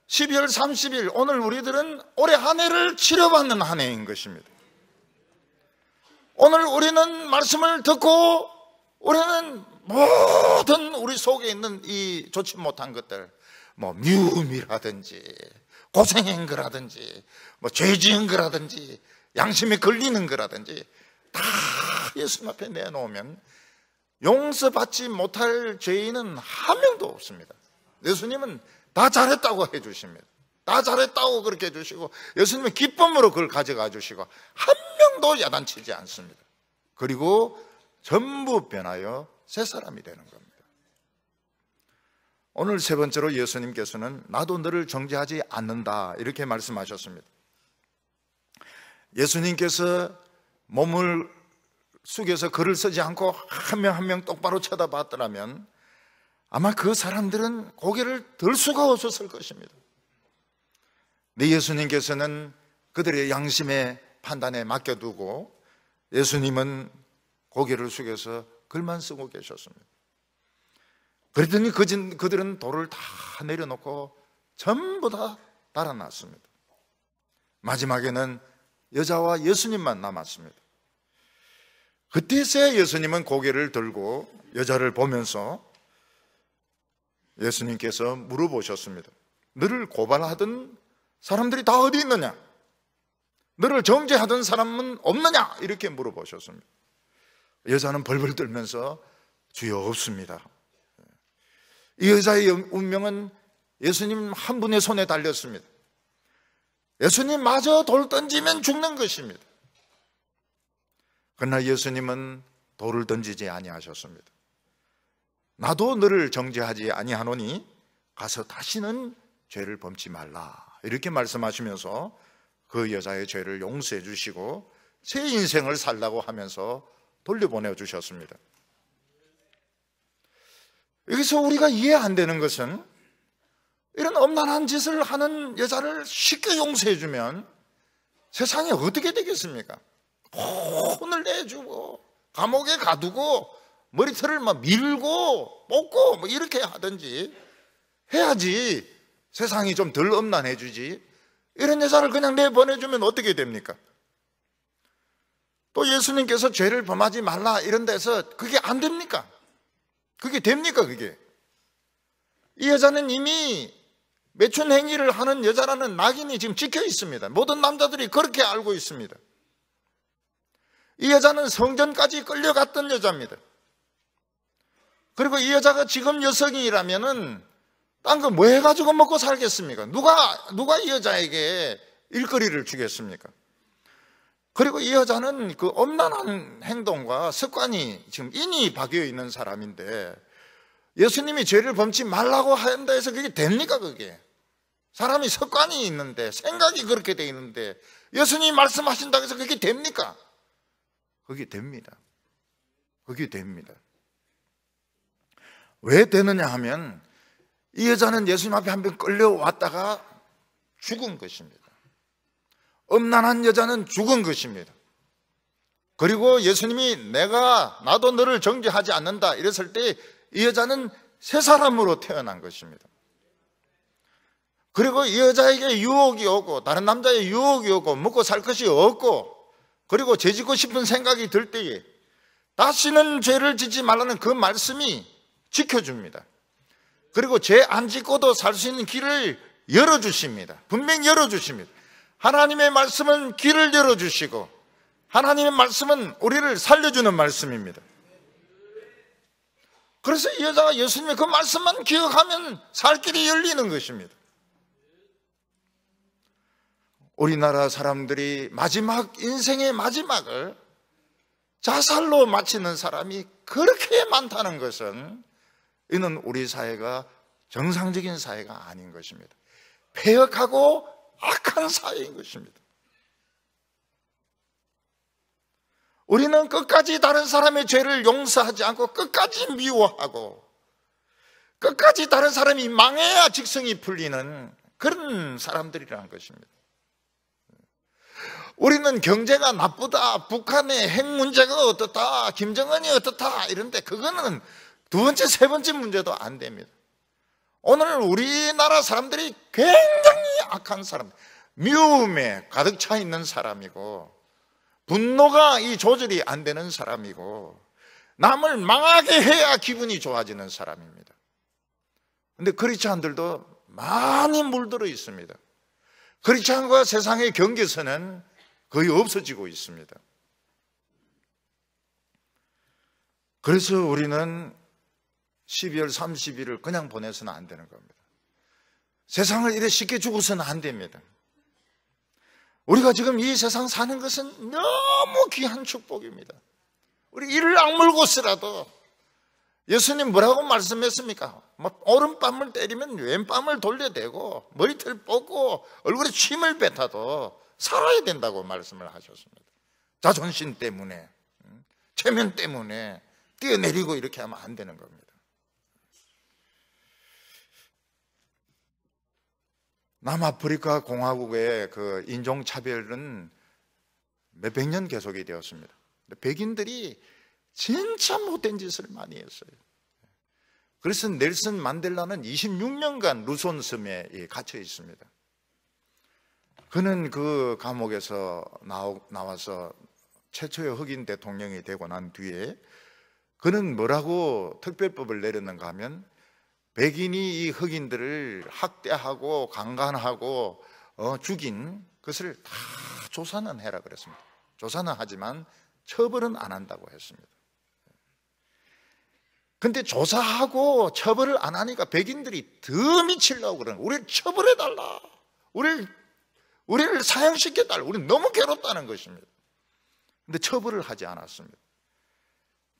12월 30일, 오늘 우리들은 올해 한 해를 치료받는 한 해인 것입니다. 오늘 우리는 말씀을 듣고 우리는 모든 우리 속에 있는 이 좋지 못한 것들, 미움이라든지 고생한 거라든지 죄 지은 거라든지 양심에 걸리는 거라든지 다 예수님 앞에 내놓으면 용서받지 못할 죄인은 한 명도 없습니다. 예수님은 다 잘했다고 해주십니다. 다 잘했다고 그렇게 해주시고 예수님은 기쁨으로 그걸 가져가 주시고 한 명도 야단치지 않습니다. 그리고 전부 변하여 새 사람이 되는 겁니다. 오늘 세 번째로 예수님께서는 나도 너를 정죄하지 않는다 이렇게 말씀하셨습니다. 예수님께서 몸을 숙여서 글을 쓰지 않고 한 명 한 명 똑바로 쳐다봤더라면 아마 그 사람들은 고개를 들 수가 없었을 것입니다. 근데 예수님께서는 그들의 양심의 판단에 맡겨두고 예수님은 고개를 숙여서 글만 쓰고 계셨습니다. 그랬더니 그들은 돌을 다 내려놓고 전부 다 달아났습니다. 마지막에는 여자와 예수님만 남았습니다. 그때서야 예수님은 고개를 들고 여자를 보면서 예수님께서 물어보셨습니다. 너를 고발하던 사람들이 다 어디 있느냐? 너를 정죄하던 사람은 없느냐? 이렇게 물어보셨습니다. 여자는 벌벌 떨면서 주여 없습니다. 이 여자의 운명은 예수님 한 분의 손에 달렸습니다. 예수님마저 돌 던지면 죽는 것입니다. 그러나 예수님은 돌을 던지지 아니하셨습니다. 나도 너를 정죄하지 아니하노니 가서 다시는 죄를 범치 말라, 이렇게 말씀하시면서 그 여자의 죄를 용서해 주시고 새 인생을 살라고 하면서 돌려보내 주셨습니다. 여기서 우리가 이해 안 되는 것은, 이런 엄란한 짓을 하는 여자를 쉽게 용서해 주면 세상이 어떻게 되겠습니까? 혼을 내주고 감옥에 가두고 머리털을 막 밀고 뽑고 뭐 이렇게 하든지 해야지 세상이 좀 덜 엄란해지지. 이런 여자를 그냥 내보내주면 어떻게 됩니까? 또 예수님께서 죄를 범하지 말라 이런 데서 그게 안 됩니까? 그게 됩니까? 그게? 이 여자는 이미 매춘 행위를 하는 여자라는 낙인이 지금 찍혀 있습니다. 모든 남자들이 그렇게 알고 있습니다. 이 여자는 성전까지 끌려갔던 여자입니다. 그리고 이 여자가 지금 여성이라면은 딴 거 뭐 해가지고 먹고 살겠습니까? 누가 이 여자에게 일거리를 주겠습니까? 그리고 이 여자는 그 엄란한 행동과 습관이 지금 인이 박여 있는 사람인데, 예수님이 죄를 범치 말라고 한다 해서 그게 됩니까? 그게 사람이 습관이 있는데, 생각이 그렇게 돼 있는데 예수님이 말씀하신다고 해서 그게 됩니까? 그게 됩니다. 그게 됩니다. 왜 되느냐 하면, 이 여자는 예수님 앞에 한 번 끌려왔다가 죽은 것입니다. 엄란한 여자는 죽은 것입니다. 그리고 예수님이 나도 너를 정죄하지 않는다 이랬을 때 이 여자는 새 사람으로 태어난 것입니다. 그리고 이 여자에게 유혹이 오고 다른 남자의 유혹이 오고 먹고 살 것이 없고, 그리고 죄 짓고 싶은 생각이 들 때에 다시는 죄를 짓지 말라는 그 말씀이 지켜줍니다. 그리고 죄 안 짓고도 살 수 있는 길을 열어주십니다. 분명히 열어주십니다. 하나님의 말씀은 길을 열어주시고, 하나님의 말씀은 우리를 살려주는 말씀입니다. 그래서 이 여자가 예수님의 그 말씀만 기억하면 살 길이 열리는 것입니다. 우리나라 사람들이 인생의 마지막을 자살로 마치는 사람이 그렇게 많다는 것은, 이는 우리 사회가 정상적인 사회가 아닌 것입니다. 폐역하고 악한 사회인 것입니다. 우리는 끝까지 다른 사람의 죄를 용서하지 않고 끝까지 미워하고 끝까지 다른 사람이 망해야 직성이 풀리는 그런 사람들이라는 것입니다. 우리는 경제가 나쁘다, 북한의 핵 문제가 어떻다, 김정은이 어떻다 이런데 그거는 두 번째, 세 번째 문제도 안 됩니다. 오늘 우리나라 사람들이 굉장히 악한 사람, 미움에 가득 차 있는 사람이고, 분노가 이 조절이 안 되는 사람이고, 남을 망하게 해야 기분이 좋아지는 사람입니다. 그런데 크리스찬들도 많이 물들어 있습니다. 크리스찬과 세상의 경계선은 거의 없어지고 있습니다. 그래서 우리는 12월 30일을 그냥 보내서는 안 되는 겁니다. 세상을 이래 쉽게 죽어서는 안 됩니다. 우리가 지금 이 세상 사는 것은 너무 귀한 축복입니다. 우리 이를 악물고서라도 예수님 뭐라고 말씀했습니까? 오른뺨을 때리면 왼뺨을 돌려대고 머리털 뽑고 얼굴에 침을 뱉어도 살아야 된다고 말씀을 하셨습니다. 자존심 때문에, 체면 때문에 뛰어내리고 이렇게 하면 안 되는 겁니다. 남아프리카 공화국의 그 인종차별은 몇백 년 계속이 되었습니다. 백인들이 진짜 못된 짓을 많이 했어요. 그래서 넬슨 만델라는 26년간 루손 섬에 갇혀 있습니다. 그는 그 감옥에서 나와서 최초의 흑인 대통령이 되고 난 뒤에 그는 뭐라고 특별법을 내렸는가 하면, 백인이 이 흑인들을 학대하고 강간하고 죽인 것을 다 조사는 해라 그랬습니다. 조사는 하지만 처벌은 안 한다고 했습니다. 근데 조사하고 처벌을 안 하니까 백인들이 더 미치려고 그러는 거예요. 우리를 처벌해달라, 우리를 사형시켰다. 우리는 너무 괴롭다는 것입니다. 근데 처벌을 하지 않았습니다.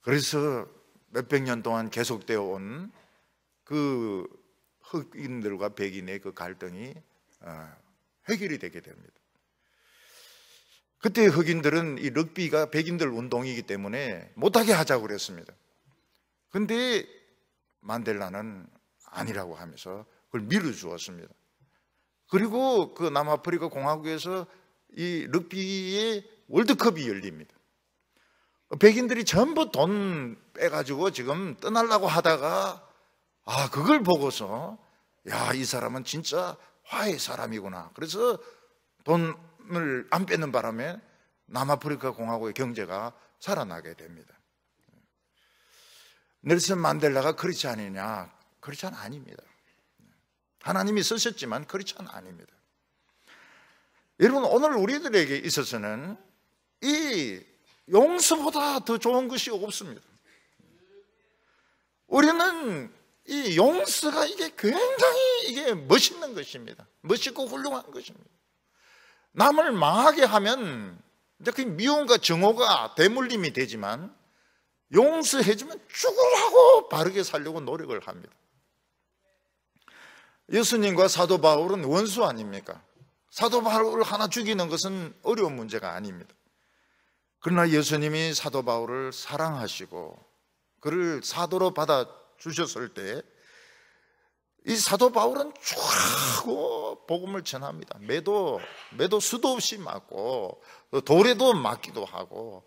그래서 몇백 년 동안 계속되어 온 그 흑인들과 백인의 그 갈등이 해결이 되게 됩니다. 그때 흑인들은 이 럭비가 백인들 운동이기 때문에 못하게 하자고 그랬습니다. 근데 만델라는 아니라고 하면서 그걸 밀어주었습니다. 그리고 그 남아프리카 공화국에서 이 럭비의 월드컵이 열립니다. 백인들이 전부 돈 빼가지고 지금 떠나려고 하다가 그걸 보고서 이 사람은 진짜 화해의 사람이구나. 그래서 돈을 안 빼는 바람에 남아프리카 공화국의 경제가 살아나게 됩니다. 넬슨 만델라가 크리스찬이냐? 크리스찬 아닙니다. 하나님이 쓰셨지만 크리스찬 아닙니다. 여러분, 오늘 우리들에게 있어서는 이 용서보다 더 좋은 것이 없습니다. 우리는 이 용서가 이게 굉장히 이게 멋있는 것입니다. 멋있고 훌륭한 것입니다. 남을 망하게 하면 이제 그 미움과 증오가 대물림이 되지만 용서해주면 죽으라고 바르게 살려고 노력을 합니다. 예수님과 사도 바울은 원수 아닙니까? 사도 바울을 하나 죽이는 것은 어려운 문제가 아닙니다. 그러나 예수님이 사도 바울을 사랑하시고 그를 사도로 받아주셨을 때 이 사도 바울은 쭉 복음을 전합니다. 매도 수도 없이 맞고 돌에도 맞기도 하고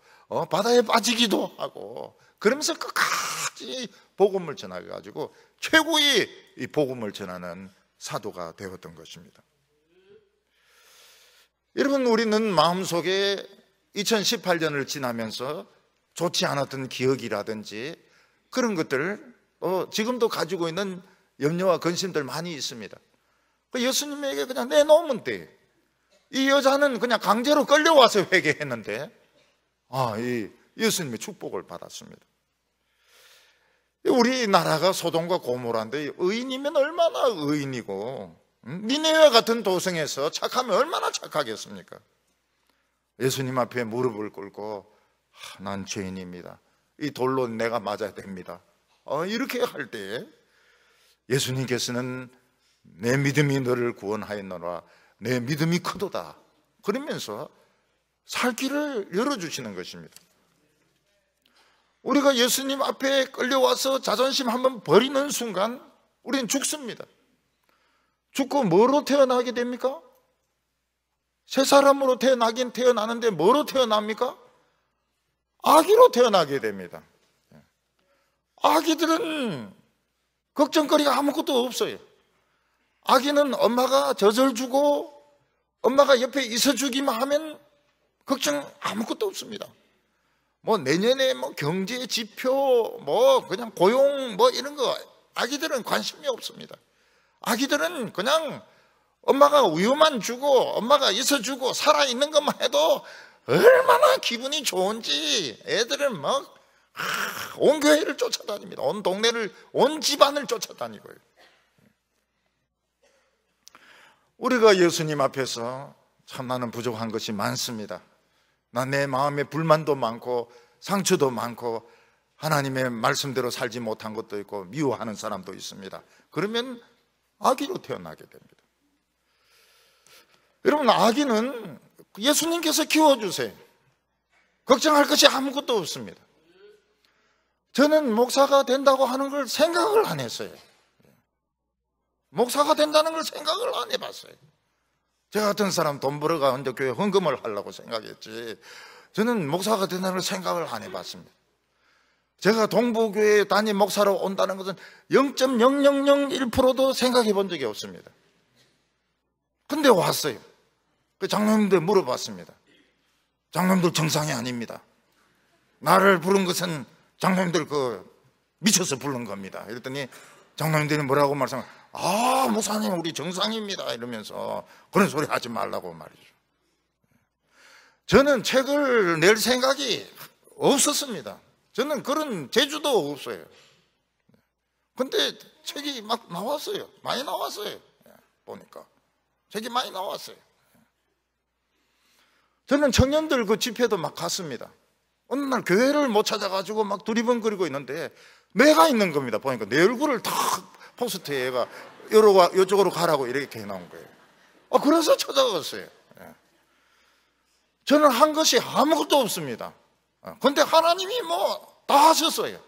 바다에 빠지기도 하고 그러면서 끝까지 복음을 전해가지고 최고의 이 복음을 전하는 사도가 되었던 것입니다. 여러분, 우리는 마음속에 2018년을 지나면서 좋지 않았던 기억이라든지 그런 것들을 지금도 가지고 있는 염려와 근심들 많이 있습니다. 예수님에게 그냥 내놓으면 돼. 이 여자는 그냥 강제로 끌려와서 회개했는데 이 예수님의 축복을 받았습니다. 우리나라가 소돔과 고모라인데 의인이면 얼마나 의인이고 니네와 같은 도성에서 착하면 얼마나 착하겠습니까? 예수님 앞에 무릎을 꿇고 난 죄인입니다. 이 돌로 내가 맞아야 됩니다. 이렇게 할 때 예수님께서는 내 믿음이 너를 구원하였노라. 내 믿음이 크도다. 그러면서 살 길을 열어주시는 것입니다. 우리가 예수님 앞에 끌려와서 자존심 한번 버리는 순간 우리는 죽습니다. 죽고 뭐로 태어나게 됩니까? 새 사람으로 태어나긴 태어나는데 뭐로 태어납니까? 아기로 태어나게 됩니다. 아기들은 걱정거리가 아무것도 없어요. 아기는 엄마가 젖을 주고 엄마가 옆에 있어주기만 하면 걱정 아무것도 없습니다. 내년에 경제 지표, 그냥 고용, 이런 거, 아기들은 관심이 없습니다. 아기들은 그냥 엄마가 우유만 주고, 엄마가 있어주고, 살아있는 것만 해도 얼마나 기분이 좋은지 애들은 온 교회를 쫓아다닙니다. 온 동네를, 온 집안을 쫓아다니고요. 우리가 예수님 앞에서 참 나는 부족한 것이 많습니다. 내 마음에 불만도 많고 상처도 많고 하나님의 말씀대로 살지 못한 것도 있고 미워하는 사람도 있습니다. 그러면 아기로 태어나게 됩니다. 여러분, 아기는 예수님께서 키워주세요. 걱정할 것이 아무것도 없습니다. 저는 목사가 된다고 하는 걸 생각을 안 했어요. 목사가 된다는 걸 생각을 안 해봤어요. 저 같은 사람 돈 벌어가 이제 교회 헌금을 하려고 생각했지 저는 목사가 된다는 걸 생각을 안 해봤습니다. 제가 동부교회 담임 목사로 온다는 것은 0.0001%도 생각해 본 적이 없습니다. 근데 왔어요. 그 장로님들 물어봤습니다. 장로님들 정상이 아닙니다. 나를 부른 것은 장로님들 미쳐서 부른 겁니다. 이랬더니 장로님들이 뭐라고 말씀하세요? 목사님 우리 정상입니다 이러면서 그런 소리 하지 말라고 말이죠. 저는 책을 낼 생각이 없었습니다. 저는 그런 재주도 없어요. 근데 책이 막 나왔어요. 많이 나왔어요. 보니까 책이 많이 나왔어요. 저는 청년들 그 집회도 막 갔습니다. 어느 날 교회를 못 찾아가지고 막 두리번거리고 있는데 내가 있는 겁니다. 보니까 내 얼굴을 탁 포스트에 얘가 이쪽으로 가라고 이렇게 해놓은 거예요. 그래서 찾아갔어요. 저는 한 것이 아무것도 없습니다. 근데 하나님이 뭐 다 하셨어요.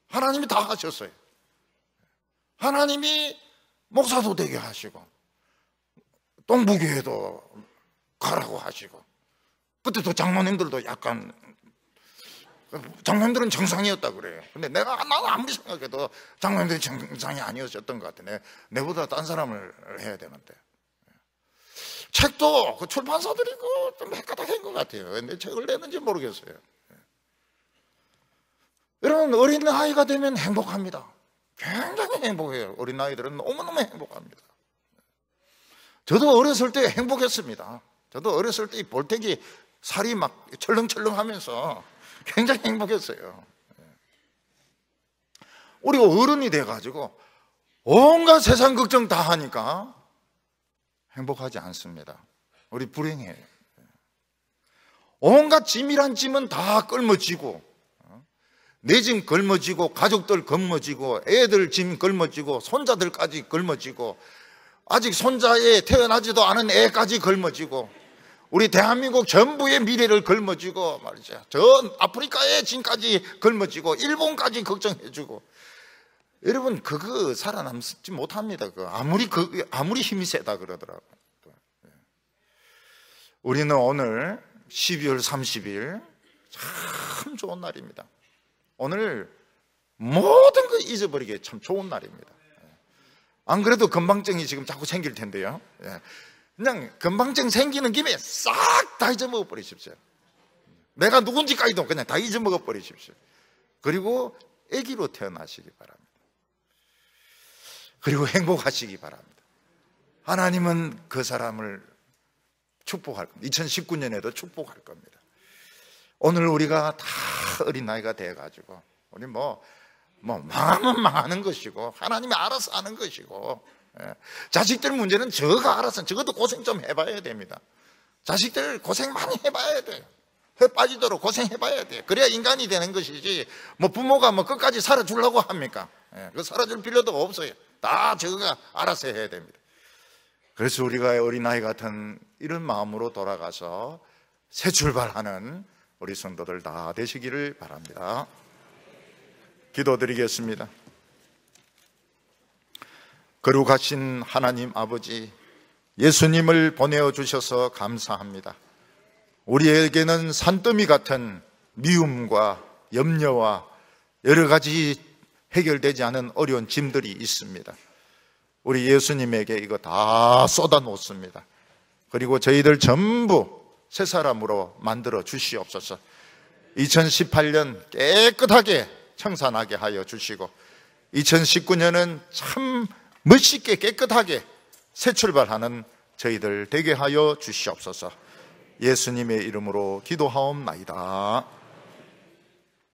하나님이 다 하셨어요. 하나님이 목사도 되게 하시고 동부교회도 가라고 하시고, 그때도 장로님들도 약간, 장로님들은 정상이었다 그래요. 근데 나는 아무리 생각해도 장로님들이 정상이 아니었던 것 같아. 내보다 딴 사람을 해야 되는데. 책도 그 출판사들이 좀 헷갈한 것 같아요. 근데 책을 내는지 모르겠어요. 여러분, 어린아이가 되면 행복합니다. 굉장히 행복해요. 어린아이들은 너무너무 행복합니다. 저도 어렸을 때 행복했습니다. 저도 어렸을 때 이 볼때기 살이 막 철렁철렁 하면서 굉장히 행복했어요. 우리가 어른이 돼가지고 온갖 세상 걱정 다 하니까 행복하지 않습니다. 우리 불행해요. 온갖 짐이란 짐은 다 끌머지고, 내 짐 걸머지고, 가족들 걸머지고, 애들 짐 걸머지고, 손자들까지 걸머지고, 아직 손자에 태어나지도 않은 애까지 걸머지고, 우리 대한민국 전부의 미래를 걸머지고 말이죠. 저 아프리카의 짐까지 걸머지고, 일본까지 걱정해주고. 여러분, 그거 살아남지 못합니다. 아무리 힘이 세다 그러더라고요. 우리는 오늘 12월 30일 참 좋은 날입니다. 오늘 모든 걸 잊어버리기에 참 좋은 날입니다. 안 그래도 건방증이 지금 자꾸 생길 텐데요. 그냥 건방증 생기는 김에 싹 다 잊어먹어 버리십시오. 내가 누군지까지도 그냥 다 잊어먹어 버리십시오. 그리고 아기로 태어나시기 바랍니다. 그리고 행복하시기 바랍니다. 하나님은 그 사람을 축복할 겁니다. 2019년에도 축복할 겁니다. 오늘 우리가 다 어린아이가 돼가지고 우리 뭐 망하면 망하는 것이고 하나님이 알아서 하는 것이고, 자식들 문제는 저가 알아서, 적어도 고생 좀 해봐야 됩니다. 자식들 고생 많이 해봐야 돼요. 해 빠지도록 고생해봐야 돼요. 그래야 인간이 되는 것이지, 부모가 끝까지 살아주려고 합니까? 그 살아줄 필요도 없어요. 다 저가 알아서 해야 됩니다. 그래서 우리가 어린아이 같은 이런 마음으로 돌아가서 새 출발하는 우리 성도들 다 되시기를 바랍니다. 기도드리겠습니다. 거룩하신 하나님 아버지, 예수님을 보내어 주셔서 감사합니다. 우리에게는 산더미 같은 미움과 염려와 여러 가지 해결되지 않은 어려운 짐들이 있습니다. 우리 예수님에게 이거 다 쏟아 놓습니다. 그리고 저희들 전부 새 사람으로 만들어 주시옵소서. 2018년 깨끗하게 청산하게 하여 주시고 2019년은 참 멋있게 깨끗하게 새 출발하는 저희들 되게 하여 주시옵소서. 예수님의 이름으로 기도하옵나이다.